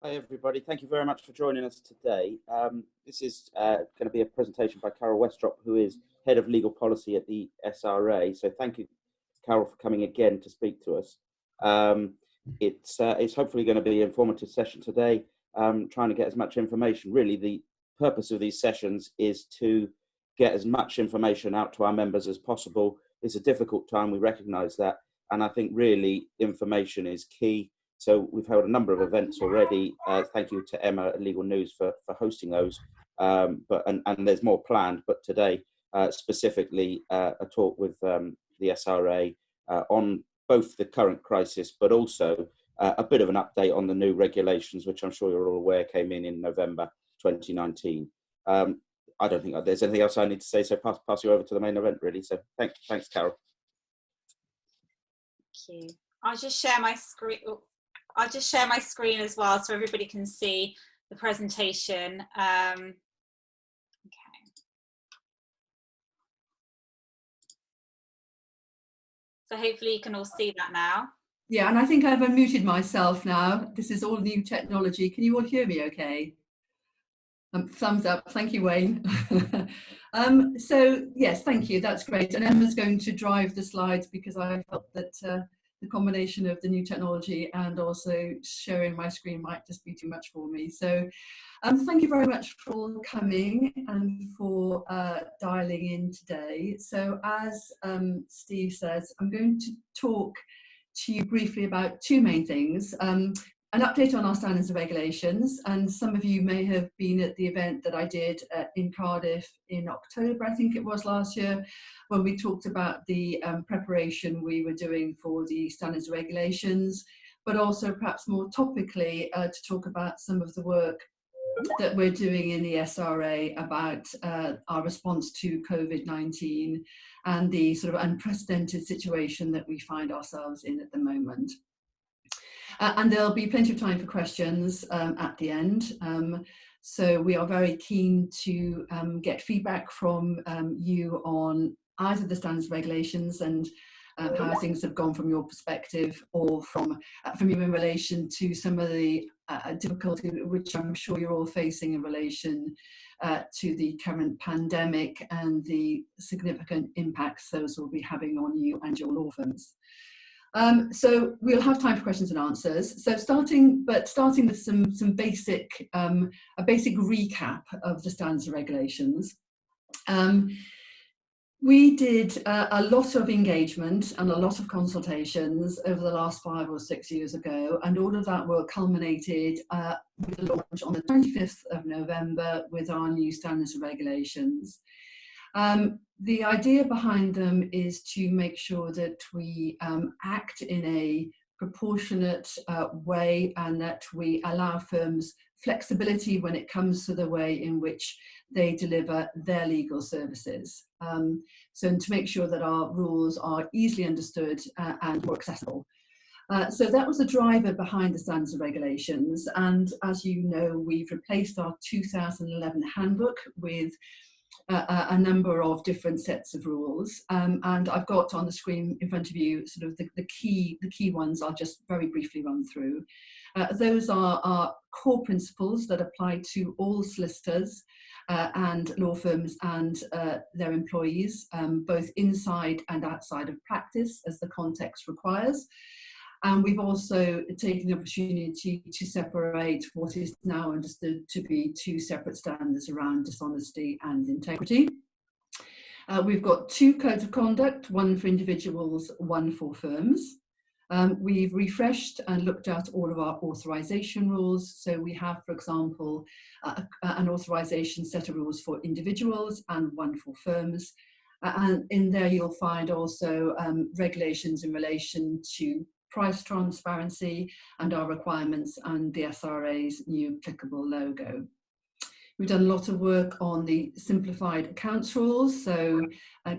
Hi everybody, thank you very much for joining us today. This is going to be a presentation by Carol Westrop, who is Head of Legal Policy at the SRA. So thank you, Carol, for coming again to speak to us. It's hopefully going to be an informative session today, trying to get as much information. Really, the purpose of these sessions is to get as much information out to our members as possible. It's a difficult time, we recognise that, and I think really information is key. So we've held a number of events already. Thank you to Emma at Legal News for hosting those. And there's more planned, but today specifically a talk with the SRA on both the current crisis, but also a bit of an update on the new regulations, which I'm sure you're all aware came in November 2019. I don't think there's anything else I need to say, so pass you over to the main event, really. So thanks, Carol. Thank you. I'll just share my screen. I'll just share my screen as well, so everybody can see the presentation. Okay. So hopefully you can all see that now. Yeah, and I think I've unmuted myself now. This is all new technology. Can you all hear me okay? Thumbs up. Thank you, Wayne. So yes, thank you. That's great. And Emma's going to drive the slides because I felt that the combination of the new technology and also sharing my screen might just be too much for me. So thank you very much for coming and for dialing in today. So as Steve says, I'm going to talk to you briefly about two main things. An update on our standards and regulations, and some of you may have been at the event that I did in Cardiff in October, I think it was last year, when we talked about the preparation we were doing for the standards and regulations, but also perhaps more topically to talk about some of the work that we're doing in the SRA about our response to Covid-19 and the sort of unprecedented situation that we find ourselves in at the moment. And there'll be plenty of time for questions at the end. So we are very keen to get feedback from you on either the standards regulations and how things have gone from your perspective, or from you in relation to some of the difficulty which I'm sure you're all facing in relation to the current pandemic and the significant impacts those will be having on you and your law firms. So we'll have time for questions and answers. So starting with some basic, a basic recap of the standards and regulations. We did a lot of engagement and a lot of consultations over the last 5 or 6 years ago, and all of that work culminated with the launch on the 25th of November with our new standards and regulations. The idea behind them is to make sure that we act in a proportionate way, and that we allow firms flexibility when it comes to the way in which they deliver their legal services. So to make sure that our rules are easily understood and more accessible. So that was the driver behind the standards and regulations. And as you know, we've replaced our 2011 handbook with a number of different sets of rules, and I've got on the screen in front of you sort of the key ones. I'll just very briefly run through. Those are our core principles that apply to all solicitors and law firms and their employees, both inside and outside of practice as the context requires. And we've also taken the opportunity to separate what is now understood to be two separate standards around dishonesty and integrity. We've got 2 codes of conduct, one for individuals, one for firms. We've refreshed and looked at all of our authorization rules. So we have, for example, an authorization set of rules for individuals and one for firms. And in there you'll find also regulations in relation to price transparency and our requirements and the SRA's new applicable logo. We've done a lot of work on the simplified accounts rules, so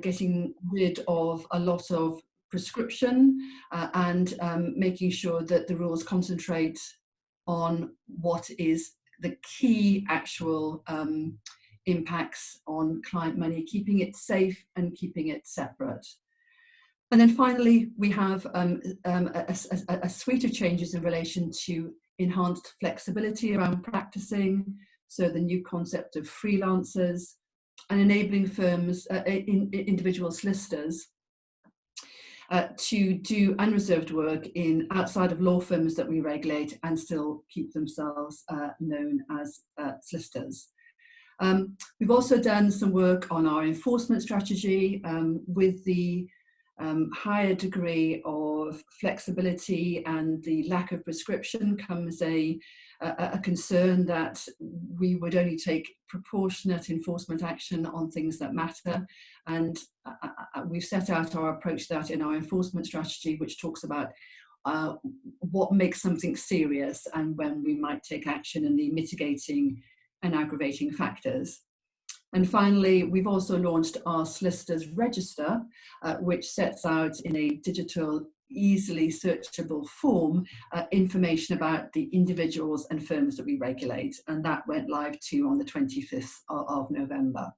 getting rid of a lot of prescription and making sure that the rules concentrate on what is the key actual impacts on client money, keeping it safe and keeping it separate. And then finally, we have a suite of changes in relation to enhanced flexibility around practicing, so the new concept of freelancers, and enabling firms, individual solicitors, to do unreserved work outside of law firms that we regulate and still keep themselves known as solicitors. We've also done some work on our enforcement strategy. With the higher degree of flexibility and the lack of prescription comes a concern that we would only take proportionate enforcement action on things that matter. And we've set out our approach to that in our enforcement strategy, which talks about what makes something serious and when we might take action and the mitigating and aggravating factors. And finally, we've also launched our Solicitors Register, which sets out in a digital, easily searchable form information about the individuals and firms that we regulate. And that went live too on the 25th of November.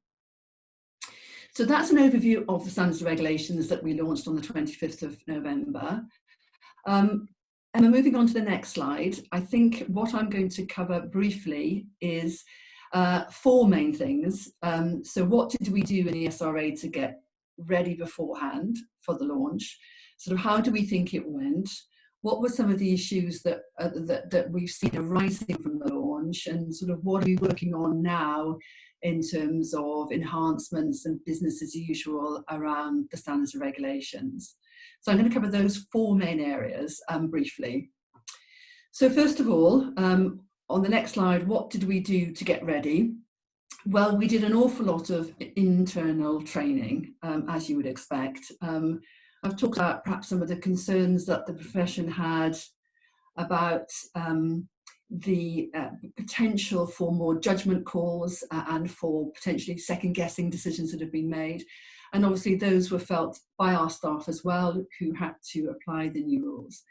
So that's an overview of the standards and regulations that we launched on the 25th of November. And we're moving on to the next slide. I think what I'm going to cover briefly is four main things. So what did we do in the SRA to get ready beforehand for the launch? Sort of how do we think it went? What were some of the issues that we've seen arising from the launch, and sort of what are we working on now in terms of enhancements and business as usual around the standards and regulations? So I'm going to cover those four main areas briefly. So first of all, on the next slide, what did we do to get ready? Well, we did an awful lot of internal training, as you would expect. I've talked about perhaps some of the concerns that the profession had about the potential for more judgment calls and for potentially second-guessing decisions that have been made. And obviously those were felt by our staff as well, who had to apply the new rules.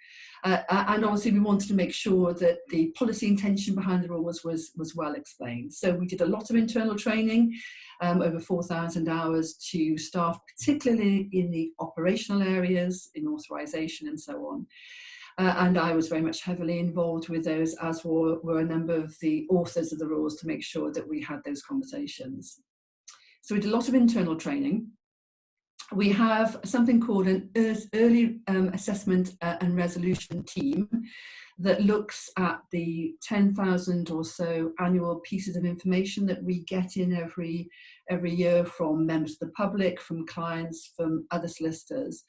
And obviously we wanted to make sure that the policy intention behind the rules was well explained. So we did a lot of internal training, over 4,000 hours to staff, particularly in the operational areas, in authorisation and so on. And I was very much heavily involved with those, as were a number of the authors of the rules, to make sure that we had those conversations. So we did a lot of internal training. We have something called an early assessment and resolution team that looks at the 10,000 or so annual pieces of information that we get in every year from members of the public, from clients, from other solicitors,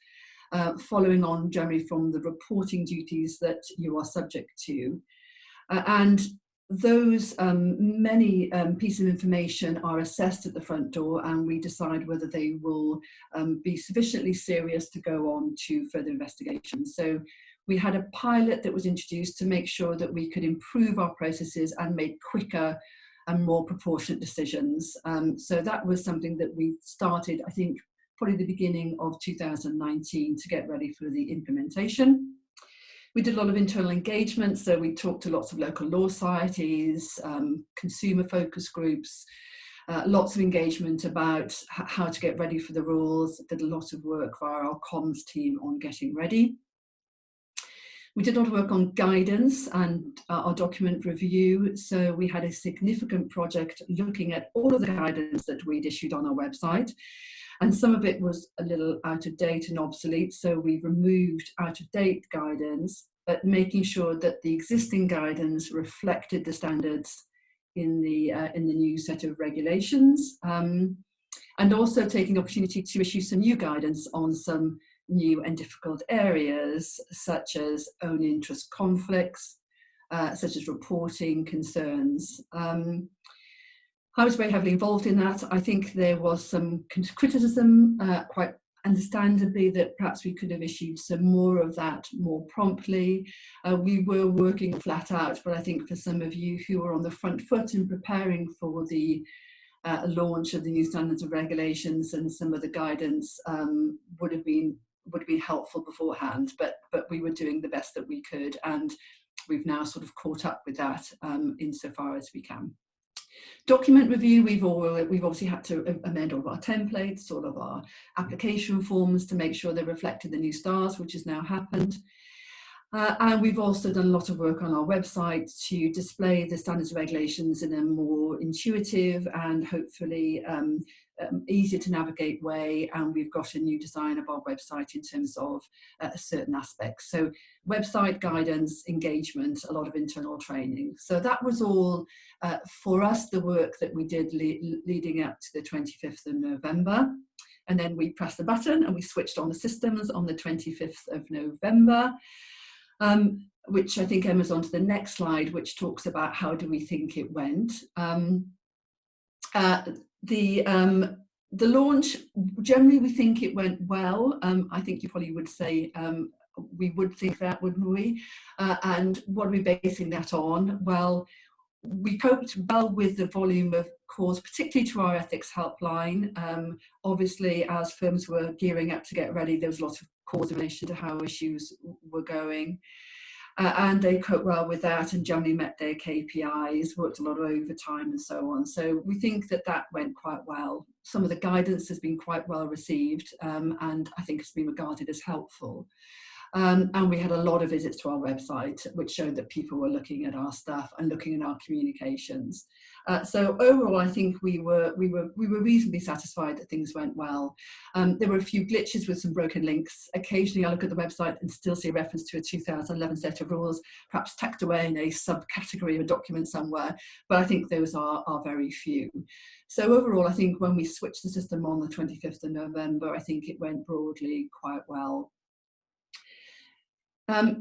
following on generally from the reporting duties that you are subject to. And those many pieces of information are assessed at the front door, and we decide whether they will be sufficiently serious to go on to further investigation. So we had a pilot that was introduced to make sure that we could improve our processes and make quicker and more proportionate decisions. So that was something that we started, I think, probably the beginning of 2019 to get ready for the implementation. We did a lot of internal engagement, so we talked to lots of local law societies, consumer focus groups, lots of engagement about how to get ready for the rules. Did a lot of work via our comms team on getting ready. We did a lot of work on guidance and our document review. So we had a significant project looking at all of the guidance that we'd issued on our website. And some of it was a little out of date and obsolete, so we removed out of date guidance, but making sure that the existing guidance reflected the standards in the new set of regulations, and also taking opportunity to issue some new guidance on some new and difficult areas, such as own interest conflicts, such as reporting concerns. I was very heavily involved in that. I think there was some criticism, quite understandably, that perhaps we could have issued some more of that more promptly. We were working flat out, but I think for some of you who were on the front foot in preparing for the launch of the new standards and regulations, and some of the guidance would have been helpful beforehand, but we were doing the best that we could, and we've now sort of caught up with that insofar as we can. Document review, we've obviously had to amend all of our templates, all of our application forms to make sure they reflected the new stars, which has now happened. And we've also done a lot of work on our website to display the standards and regulations in a more intuitive and hopefully easier to navigate way. And we've got a new design of our website in terms of certain aspects. So website guidance, engagement, a lot of internal training. So that was all for us, the work that we did leading up to the 25th of November. And then we pressed the button and we switched on the systems on the 25th of November. Which I think Emma's on to the next slide, which talks about how do we think it went. The launch, generally we think it went well. I think you probably would say we would think that, wouldn't we? And what are we basing that on? Well, we coped well with the volume of calls, particularly to our ethics helpline. Obviously, as firms were gearing up to get ready, there was a lot of calls in relation to how issues were going. And they coped well with that and generally met their KPIs, worked a lot of overtime and so on. So we think that that went quite well. Some of the guidance has been quite well received and I think has been regarded as helpful. And we had a lot of visits to our website, which showed that people were looking at our stuff and looking at our communications. So overall, I think we were reasonably satisfied that things went well. There were a few glitches with some broken links. Occasionally, I look at the website and still see a reference to a 2011 set of rules, perhaps tucked away in a subcategory of a document somewhere. But I think those are very few. So overall, I think when we switched the system on the 25th of November, I think it went broadly quite well.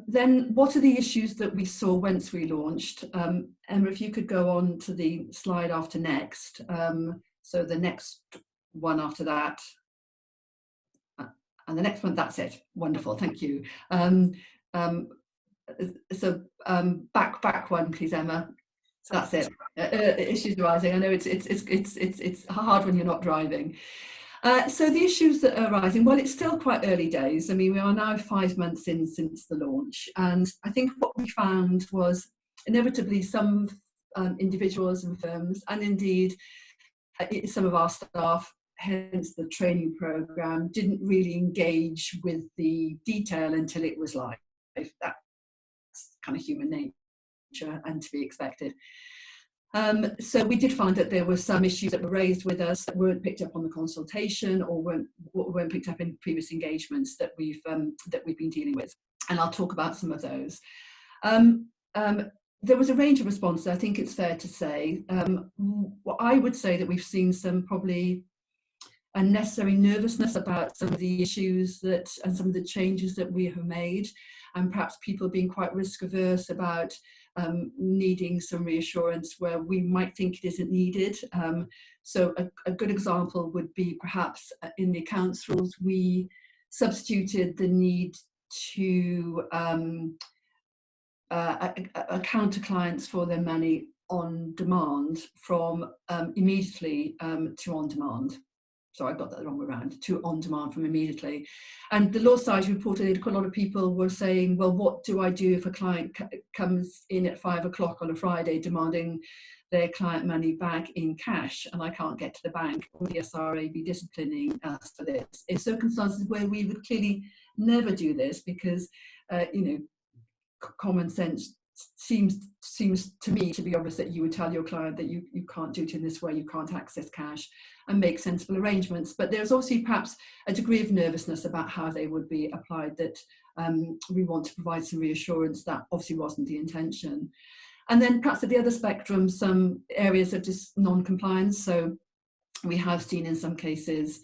Then what are the issues that we saw once we launched? Emma, if you could go on to the slide after next. So the next one after that. And the next one, that's it. Wonderful, thank you. Back one, please, Emma. That's it. Issues arising. I know it's hard when you're not driving. So the issues that are arising, well, it's still quite early days. I mean, we are now 5 months in since the launch. And I think what we found was inevitably some individuals and firms, and indeed some of our staff, hence the training program, didn't really engage with the detail until it was live. That's kind of human nature and to be expected. So we did find that there were some issues that were raised with us that weren't picked up on the consultation or weren't picked up in previous engagements that we've been dealing with, and I'll talk about some of those. There was a range of responses. I think it's fair to say. I would say that we've seen some probably unnecessary nervousness about some of the issues and some of the changes that we have made, and perhaps people being quite risk averse about needing some reassurance where we might think it isn't needed. So a good example would be perhaps in the accounts rules, we substituted the need to account to clients for their money on demand from immediately to on demand. So I got that the wrong way around, to on demand from immediately. And the Law Society reported quite a lot of people were saying, well, what do I do if a client comes in at 5 o'clock on a Friday demanding their client money back in cash and I can't get to the bank? Will the SRA be disciplining us for this? In circumstances where we would clearly never do this because, common sense seems to me to be obvious that you would tell your client that you can't do it in this way, you can't access cash, and make sensible arrangements. But there's also perhaps a degree of nervousness about how they would be applied, that we want to provide some reassurance that obviously wasn't the intention. And then perhaps at the other spectrum, some areas of just non-compliance. So we have seen in some cases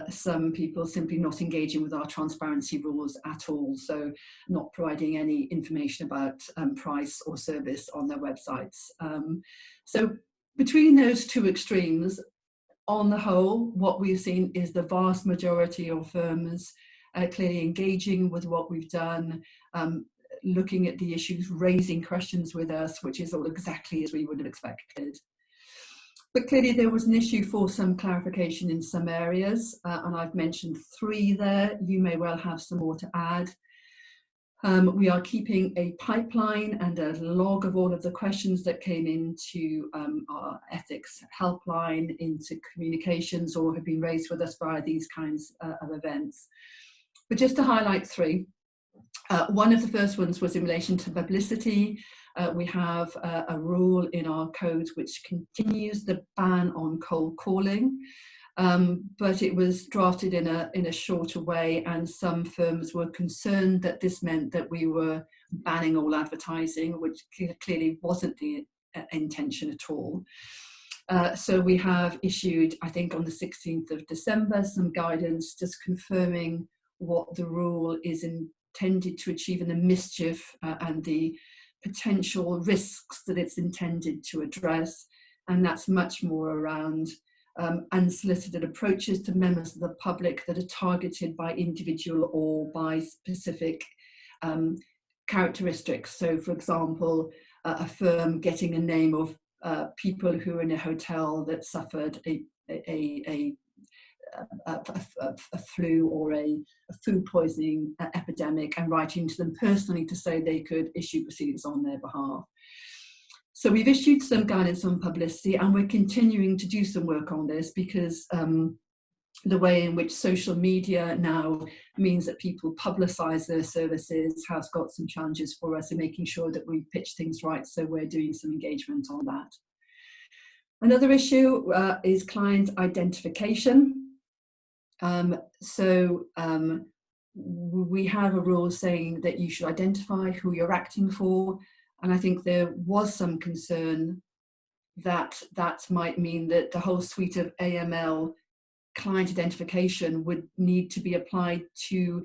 some people simply not engaging with our transparency rules at all, so not providing any information about price or service on their websites. So between those two extremes, on the whole, what we've seen is the vast majority of firms clearly engaging with what we've done, looking at the issues, raising questions with us, which is all exactly as we would have expected. But clearly there was an issue for some clarification in some areas, and I've mentioned 3 there. You may well have some more to add. We are keeping a pipeline and a log of all of the questions that came into our ethics helpline, into communications, or have been raised with us via these kinds of events. But just to highlight 3, One of the first ones was in relation to publicity. We have a rule in our codes which continues the ban on cold calling, but it was drafted in a shorter way, and some firms were concerned that this meant that we were banning all advertising, which clearly wasn't the intention at all. So we have issued, I think on the 16th of December, some guidance just confirming what the rule is intended to achieve and the mischief and the potential risks that it's intended to address. And that's much more around unsolicited approaches to members of the public that are targeted by individual or by specific characteristics. So, for example, a firm getting a name of people who are in a hotel that suffered a flu or a food poisoning epidemic and writing to them personally to say they could issue proceedings on their behalf. So we've issued some guidance on publicity, and we're continuing to do some work on this because the way in which social media now means that people publicise their services has got some challenges for us in making sure that we pitch things right. So we're doing some engagement on that. Another issue is client identification. We have a rule saying that you should identify who you're acting for, and I think there was some concern that that might mean that the whole suite of AML client identification would need to be applied to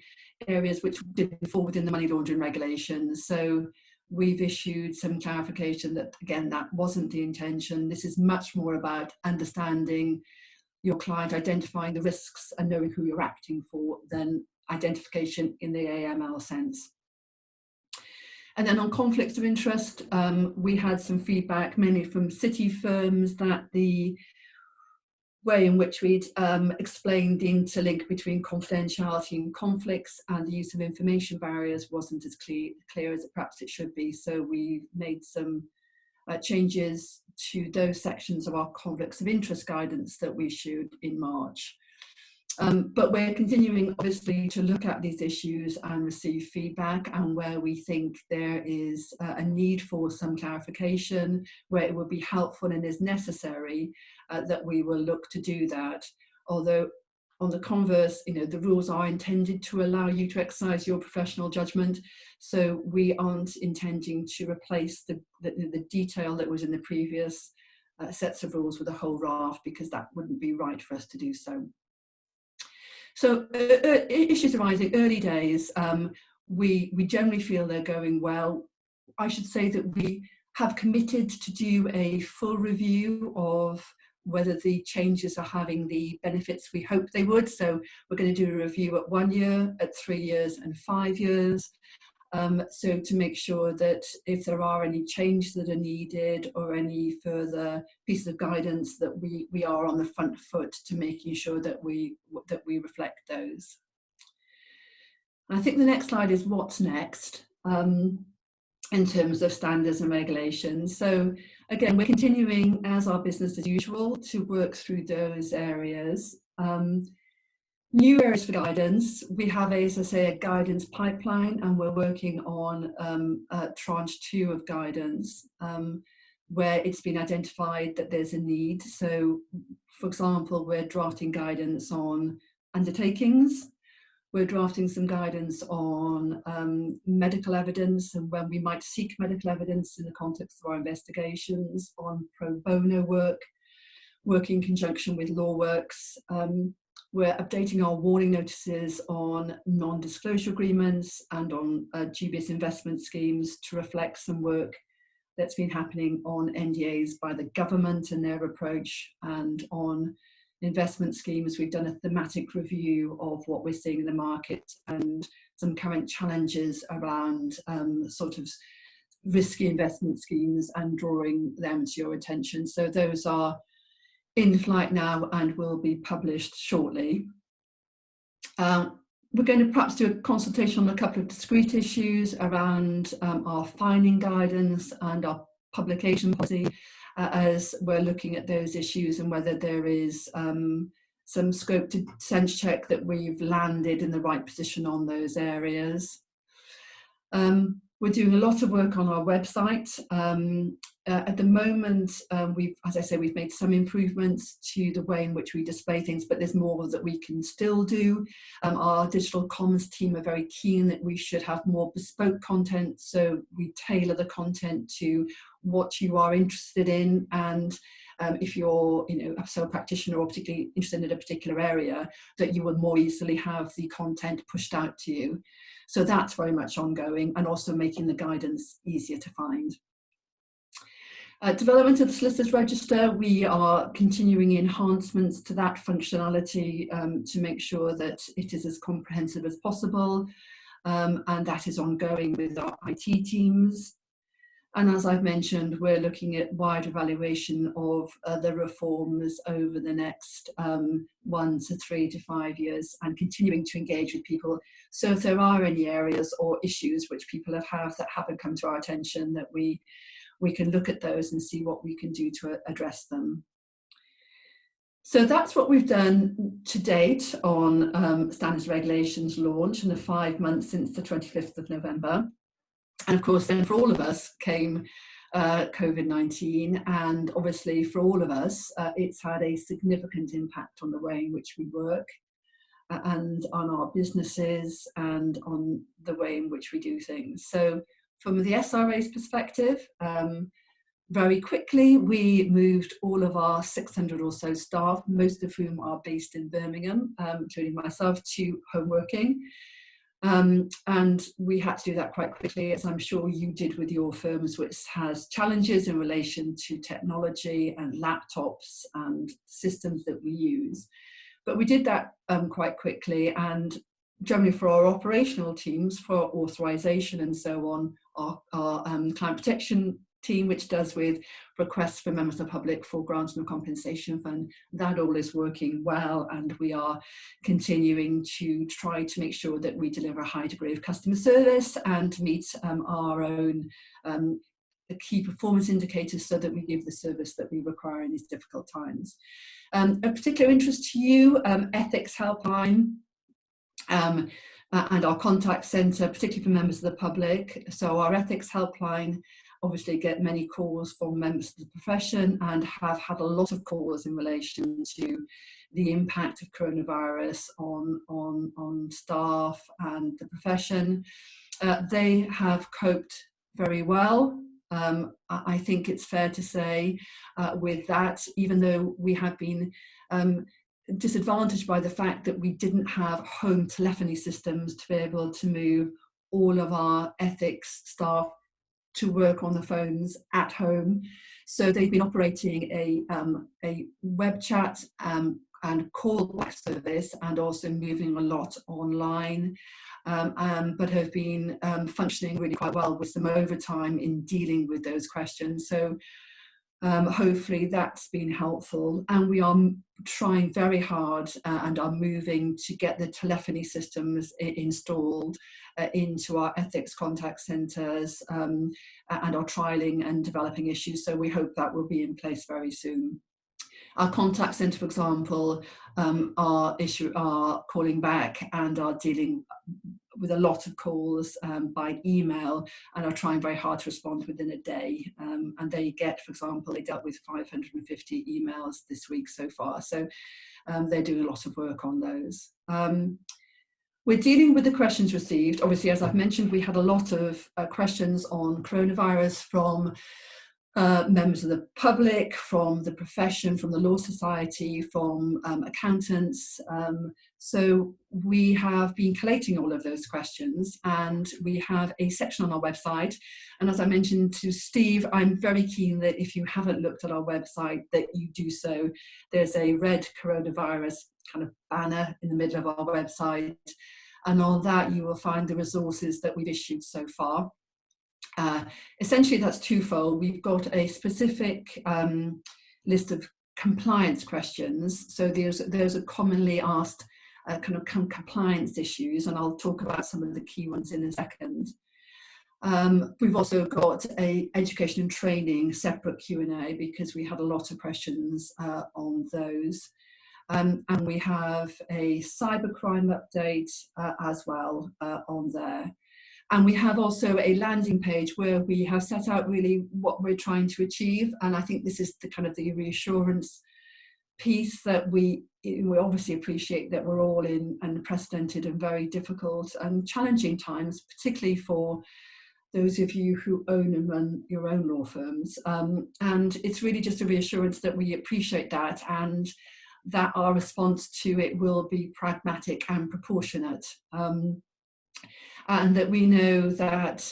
areas which didn't fall within the money laundering regulations. So we've issued some clarification that, again, that wasn't the intention. This is much more about understanding your client, identifying the risks and knowing who you're acting for than identification in the AML sense. And then on conflicts of interest, we had some feedback mainly from city firms that the way in which we'd explained the interlink between confidentiality and conflicts and the use of information barriers wasn't as clear as perhaps it should be. So we made some changes to those sections of our conflicts of interest guidance that we issued in March. But we're continuing, obviously, to look at these issues and receive feedback, and where we think there is a need for some clarification, where it would be helpful and is necessary, that we will look to do that. Although, on the converse, the rules are intended to allow you to exercise your professional judgment, so we aren't intending to replace the detail that was in the previous sets of rules with a whole raft, because that wouldn't be right for us to do so. So issues arising, early days, we generally feel they're going well. I should say that we have committed to do a full review of whether the changes are having the benefits we hope they would. So we're going to do a review at 1 year, at 3 years and 5 years. So to make sure that if there are any changes that are needed or any further pieces of guidance, that we are on the front foot to making sure that we reflect those. And I think the next slide is what's next in terms of standards and regulations. So again, we're continuing as our business as usual to work through those areas. New areas for guidance, we have, as I say, a guidance pipeline, and we're working on tranche 2 of guidance, where it's been identified that there's a need. So, for example, we're drafting guidance on undertakings. We're drafting some guidance on medical evidence and when we might seek medical evidence in the context of our investigations, on pro bono work, working in conjunction with law works. We're updating our warning notices on non-disclosure agreements and on dubious investment schemes to reflect some work that's been happening on NDAs by the government and their approach, and on investment schemes. We've done a thematic review of what we're seeing in the market and some current challenges around sort of risky investment schemes and drawing them to your attention. So those are in flight now and will be published shortly. We're going to perhaps do a consultation on a couple of discrete issues around our fining guidance and our publication policy, as we're looking at those issues and whether there is some scope to sense check that we've landed in the right position on those areas. We're doing a lot of work on our website. At the moment, as I say, we've made some improvements to the way in which we display things, but there's more that we can still do. Our digital comms team are very keen that we should have more bespoke content, so we tailor the content to what you are interested in, and if you're, a sole practitioner or particularly interested in a particular area, that you will more easily have the content pushed out to you. So that's very much ongoing, and also making the guidance easier to find. Development of the Solicitors Register, we are continuing enhancements to that functionality to make sure that it is as comprehensive as possible, and that is ongoing with our IT teams. And as I've mentioned, we're looking at wide evaluation of the reforms over the next 1 to 3 to 5 years, and continuing to engage with people. So if there are any areas or issues which people have that haven't come to our attention, that we can look at those and see what we can do to address them. So that's what we've done to date on standards regulations launch in the 5 months since the 25th of November. And of course, then for all of us came Covid-19, and obviously for all of us, it's had a significant impact on the way in which we work, and on our businesses, and on the way in which we do things. So from the SRA's perspective, very quickly we moved all of our 600 or so staff, most of whom are based in Birmingham, including myself, to home working. And we had to do that quite quickly, as I'm sure you did with your firms, which has challenges in relation to technology and laptops and systems that we use. But we did that quite quickly, and generally for our operational teams, for authorization and so on, our client protection team, which does with requests from members of the public for grants and compensation fund, that all is working well, and we are continuing to try to make sure that we deliver a high degree of customer service and meet our own key performance indicators, so that we give the service that we require in these difficult times. Of particular interest to you, ethics helpline, and our contact centre, particularly for members of the public. So our ethics helpline obviously get many calls from members of the profession, and have had a lot of calls in relation to the impact of coronavirus on staff and the profession. They have coped very well. I think it's fair to say with that, even though we have been disadvantaged by the fact that we didn't have home telephony systems to be able to move all of our ethics staff to work on the phones at home. So they've been operating a web chat and callback service, and also moving a lot online, but have been functioning really quite well with some overtime in dealing with those questions. So hopefully that's been helpful, and we are trying very hard and are moving to get the telephony systems installed into our ethics contact centres, and are trialling and developing issues, so we hope that will be in place very soon. Our contact centre, for example, are calling back and are dealing with a lot of calls by email, and are trying very hard to respond within a day. And they get, for example, they dealt with 550 emails this week so far. So they're doing a lot of work on those. We're dealing with the questions received. Obviously, as I've mentioned, we had a lot of questions on coronavirus from members of the public, from the profession, from the Law Society, from accountants. So we have been collating all of those questions, and we have a section on our website. And as I mentioned to Steve, I'm very keen that if you haven't looked at our website, that you do so. There's a red coronavirus kind of banner in the middle of our website, and on that you will find the resources that we've issued so far. Essentially that's twofold. We've got a specific list of compliance questions. So those are commonly asked kind of compliance issues, and I'll talk about some of the key ones in a second. We've also got a education and training separate Q&A, because we had a lot of questions on those. And we have a cybercrime update as well on there. And we have also a landing page where we have set out really what we're trying to achieve. And I think this is the kind of the reassurance piece that we obviously appreciate that we're all in unprecedented and very difficult and challenging times, particularly for those of you who own and run your own law firms. And it's really just a reassurance that we appreciate that, and that our response to it will be pragmatic and proportionate. And that we know that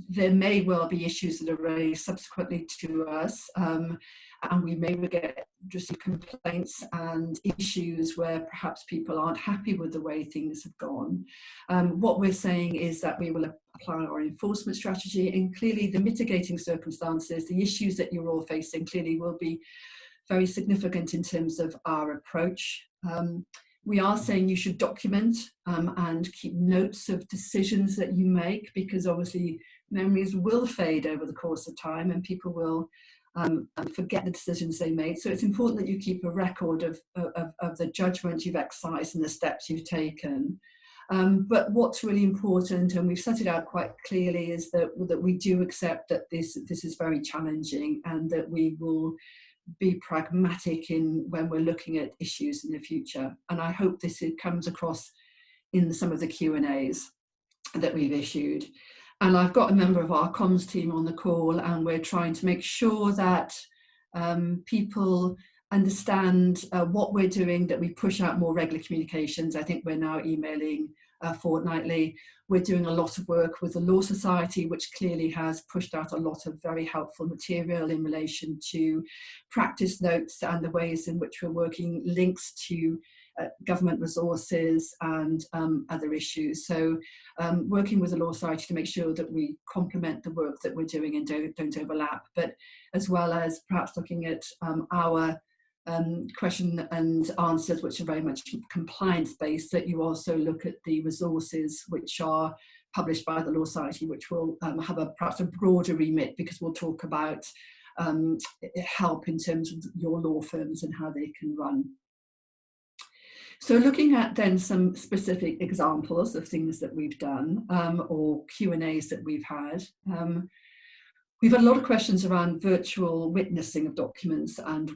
there may well be issues that are raised subsequently to us, and we may get receive complaints and issues where perhaps people aren't happy with the way things have gone. What we're saying is that we will apply our enforcement strategy, and clearly the mitigating circumstances, the issues that you're all facing clearly will be very significant in terms of our approach. We are saying you should document and keep notes of decisions that you make, because obviously memories will fade over the course of time and people will forget the decisions they made. So it's important that you keep a record of the judgment you've exercised and the steps you've taken. But what's really important, and we've set it out quite clearly, is that we do accept that this is very challenging, and that we will be pragmatic in when we're looking at issues in the future. And I hope this comes across in some of the Q&As that we've issued. And I've got a member of our comms team on the call, and we're trying to make sure that people understand what we're doing, that we push out more regular communications. I think we're now emailing fortnightly. We're doing a lot of work with the Law Society, which clearly has pushed out a lot of very helpful material in relation to practice notes and the ways in which we're working, links to government resources and other issues. So working with the Law Society to make sure that we complement the work that we're doing and don't overlap, but as well as perhaps looking at our question and answers, which are very much compliance based, that you also look at the resources which are published by the Law Society, which will have perhaps a broader remit, because we'll talk about help in terms of your law firms and how they can run. So looking at then some specific examples of things that we've done, or Q&As that we've had. We've had a lot of questions around virtual witnessing of documents and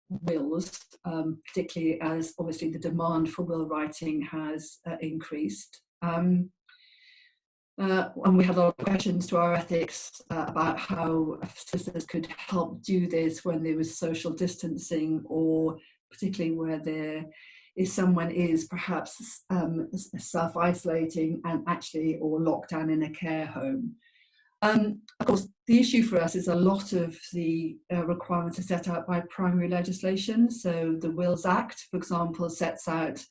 wills, particularly as obviously the demand for will writing has increased. And we had a lot of questions to our ethics about how solicitors could help do this when there was social distancing, or particularly where there is someone is perhaps self-isolating and actually, or locked down in a care home. Of course, the issue for us is a lot of the requirements are set out by primary legislation. So the Wills Act, for example, sets out,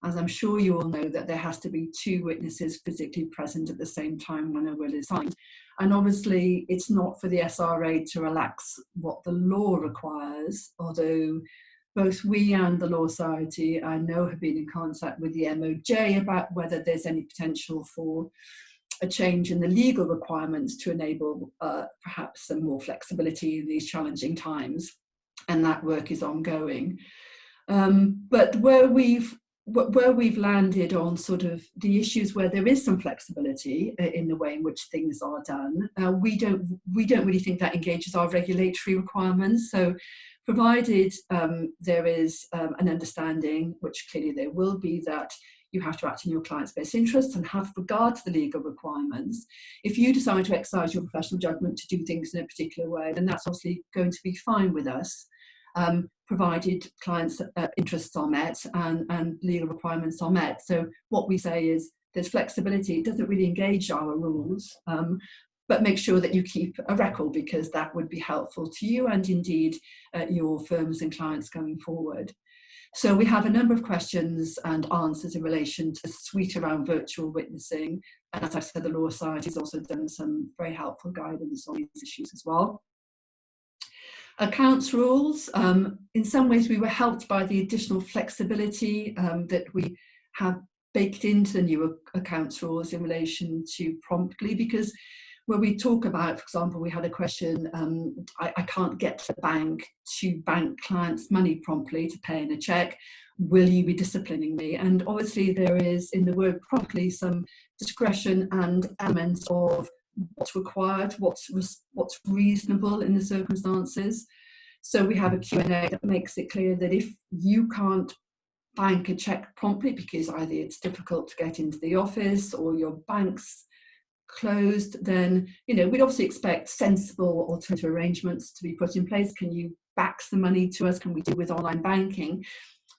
as I'm sure you all know, that there has to be 2 witnesses physically present at the same time when a will is signed. And obviously, it's not for the SRA to relax what the law requires, although both we and the Law Society, I know, have been in contact with the MOJ about whether there's any potential for a change in the legal requirements to enable perhaps some more flexibility in these challenging times, and that work is ongoing. But where we've landed on sort of the issues where there is some flexibility in the way in which things are done, we don't really think that engages our regulatory requirements. So provided there is an understanding, which clearly there will be, that you have to act in your client's best interests and have regard to the legal requirements. If you decide to exercise your professional judgment to do things in a particular way, then that's obviously going to be fine with us, provided clients' interests are met and legal requirements are met. So what we say is there's flexibility. It doesn't really engage our rules, but make sure that you keep a record, because that would be helpful to you and indeed your firms and clients going forward. So we have a number of questions and answers in relation to the suite around virtual witnessing. And as I said, the Law Society has also done some very helpful guidance on these issues as well. Accounts rules, in some ways we were helped by the additional flexibility that we have baked into the new accounts rules in relation to promptly, because where we talk about, for example, we had a question, I can't get to the bank to bank clients' money promptly to pay in a cheque. Will you be disciplining me? And obviously there is in the word promptly some discretion and elements of what's required, what's reasonable in the circumstances. So we have a Q&A that makes it clear that if you can't bank a cheque promptly because either it's difficult to get into the office or your bank's closed, then we'd obviously expect sensible alternative arrangements to be put in place. Can you fax the money to us? Can we do with online banking?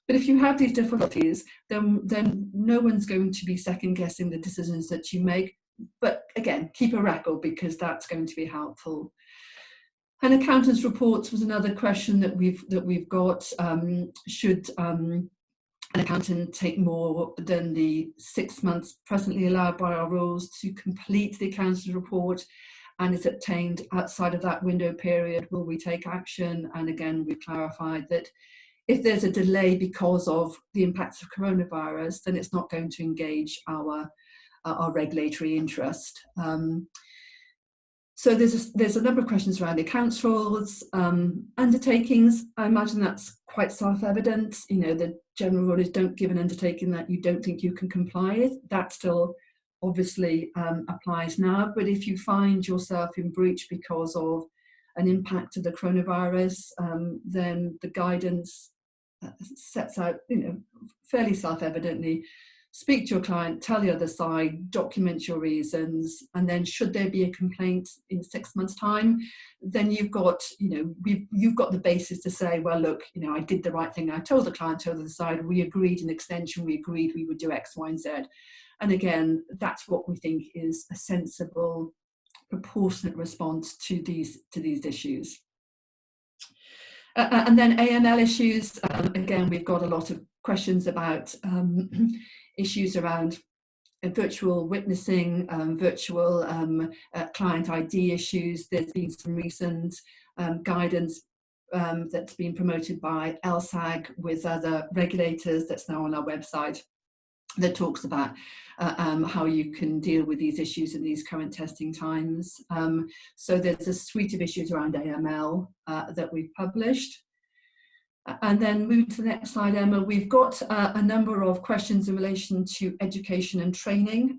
But if you have these difficulties, then no one's going to be second guessing the decisions that you make. But again, keep a record because that's going to be helpful. And accountants' reports was another question that we've got. Should an accountant take more than the 6 months presently allowed by our rules to complete the accountant's report, and is obtained outside of that window period, will we take action? And again, we've clarified that if there's a delay because of the impacts of coronavirus, then it's not going to engage our regulatory interest. So there's a number of questions around accounts rules, undertakings. I imagine that's quite self-evident. The general rule is don't give an undertaking that you don't think you can comply with. That still obviously applies now. But if you find yourself in breach because of an impact of the coronavirus, then the guidance sets out, fairly self-evidently, speak to your client, tell the other side, document your reasons, and then should there be a complaint in 6 months' time, then you've got the basis to say, well, look, I did the right thing. I told the client, told the other side, we agreed an extension, we agreed we would do X, Y, and Z. And again, that's what we think is a sensible, proportionate response to these issues. And then AML issues, again, we've got a lot of questions about issues around virtual witnessing, virtual client ID issues. There's been some recent guidance that's been promoted by LSAG with other regulators that's now on our website that talks about how you can deal with these issues in these current testing times. So there's a suite of issues around AML that we've published. And then moving to the next slide, Emma, we've got a number of questions in relation to education and training.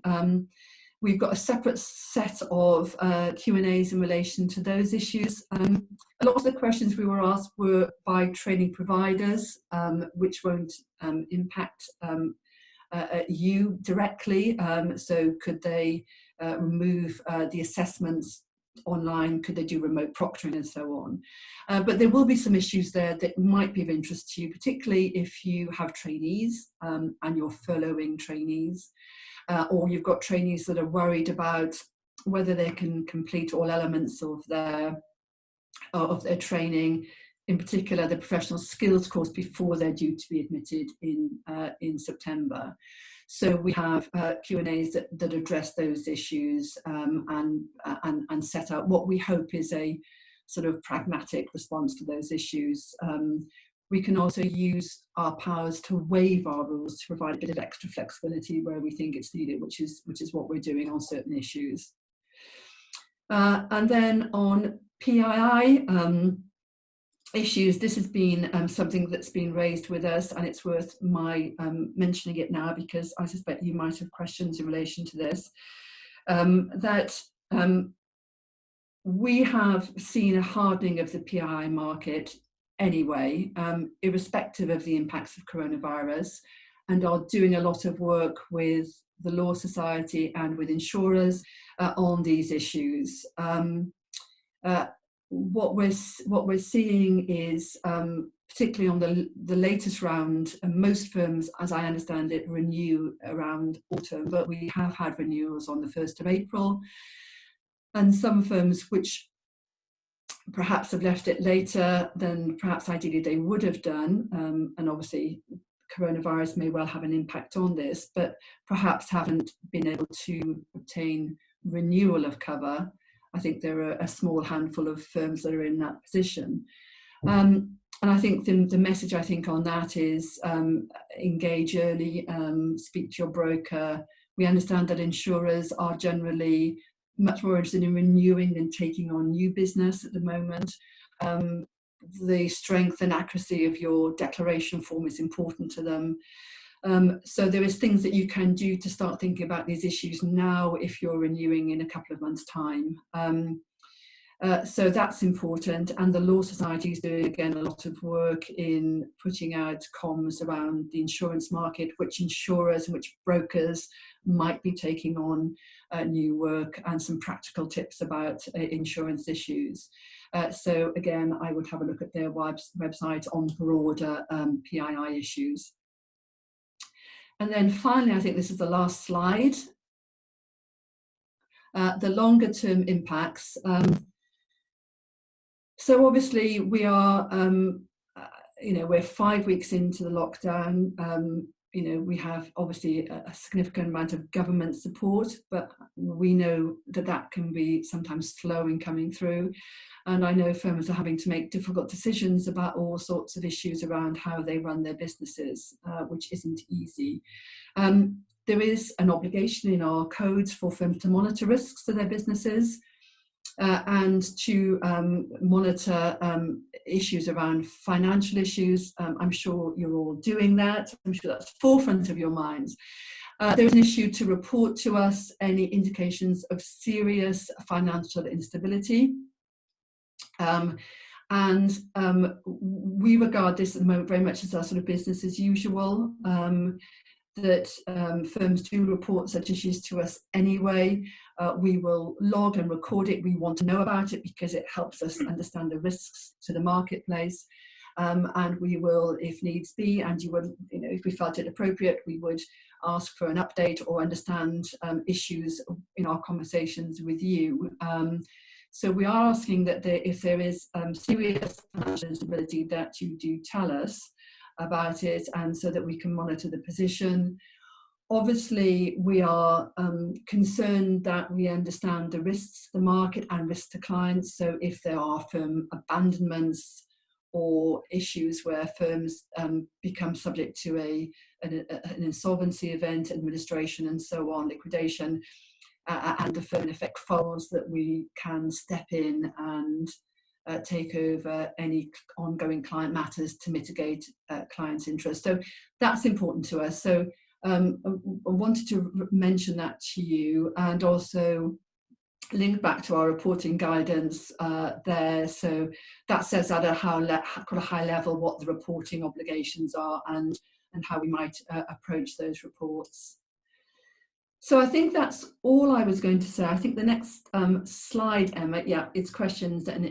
We've got a separate set of Q&As in relation to those issues. A lot of the questions we were asked were by training providers, which won't impact you directly. So could they remove the assessments online? Could they do remote proctoring and so on? But there will be some issues there that might be of interest to you, particularly if you have trainees and you're furloughing trainees, or you've got trainees that are worried about whether they can complete all elements of their training, in particular the professional skills course, before they're due to be admitted in September. So we have Q&As that address those issues and set out what we hope is a sort of pragmatic response to those issues. We can also use our powers to waive our rules to provide a bit of extra flexibility where we think it's needed, which is what we're doing on certain issues. And then on PII issues, this has been something that's been raised with us, and it's worth my mentioning it now because I suspect you might have questions in relation to this. We have seen a hardening of the PII market anyway, irrespective of the impacts of coronavirus, and are doing a lot of work with the Law Society and with insurers on these issues. What we're seeing is, particularly on the latest round, most firms, as I understand it, renew around autumn, but we have had renewals on the 1st of April. And some firms which perhaps have left it later than perhaps ideally they would have done, and obviously coronavirus may well have an impact on this, but perhaps haven't been able to obtain renewal of cover. I think there are a small handful of firms that are in that position. And I think the message I think on that is engage early, speak to your broker. We understand that insurers are generally much more interested in renewing than taking on new business at the moment. The strength and accuracy of your declaration form is important to them. So there is things that you can do to start thinking about these issues now if you're renewing in a couple of months' time. So that's important, and the Law Society is doing again a lot of work in putting out comms around the insurance market, which insurers and which brokers might be taking on new work, and some practical tips about insurance issues. So again, I would have a look at their website on broader PII issues. And then finally, I think this is the last slide, the longer term impacts. So obviously we are, we're 5 weeks into the lockdown. We have obviously a significant amount of government support, but we know that that can be sometimes slow in coming through. And I know firms are having to make difficult decisions about all sorts of issues around how they run their businesses, which isn't easy. There is an obligation in our codes for firms to monitor risks to their businesses and to monitor issues around financial issues. I'm sure you're all doing that. I'm sure that's forefront of your minds. There's an issue to report to us any indications of serious financial instability. We regard this at the moment very much as our sort of business as usual, that firms do report such issues to us anyway. We will log and record it. We want to know about it because it helps us understand the risks to the marketplace. And we will, if needs be, and you would, if we felt it appropriate, we would ask for an update or understand issues in our conversations with you. So we are asking that if there is serious financial instability, that you do tell us about it, and so that we can monitor the position. Obviously, we are concerned that we understand the risks to the market and risks to clients. So if there are firm abandonments or issues where firms become subject to an insolvency event, administration and so on, liquidation, and the firm in effect falls, that we can step in and take over any ongoing client matters to mitigate clients' interest. So that's important to us. So I wanted to mention that to you, and also link back to our reporting guidance there. So that says at a high level what the reporting obligations are and how we might approach those reports. So I think that's all I was going to say. I think the next slide, Emma, yeah, it's questions and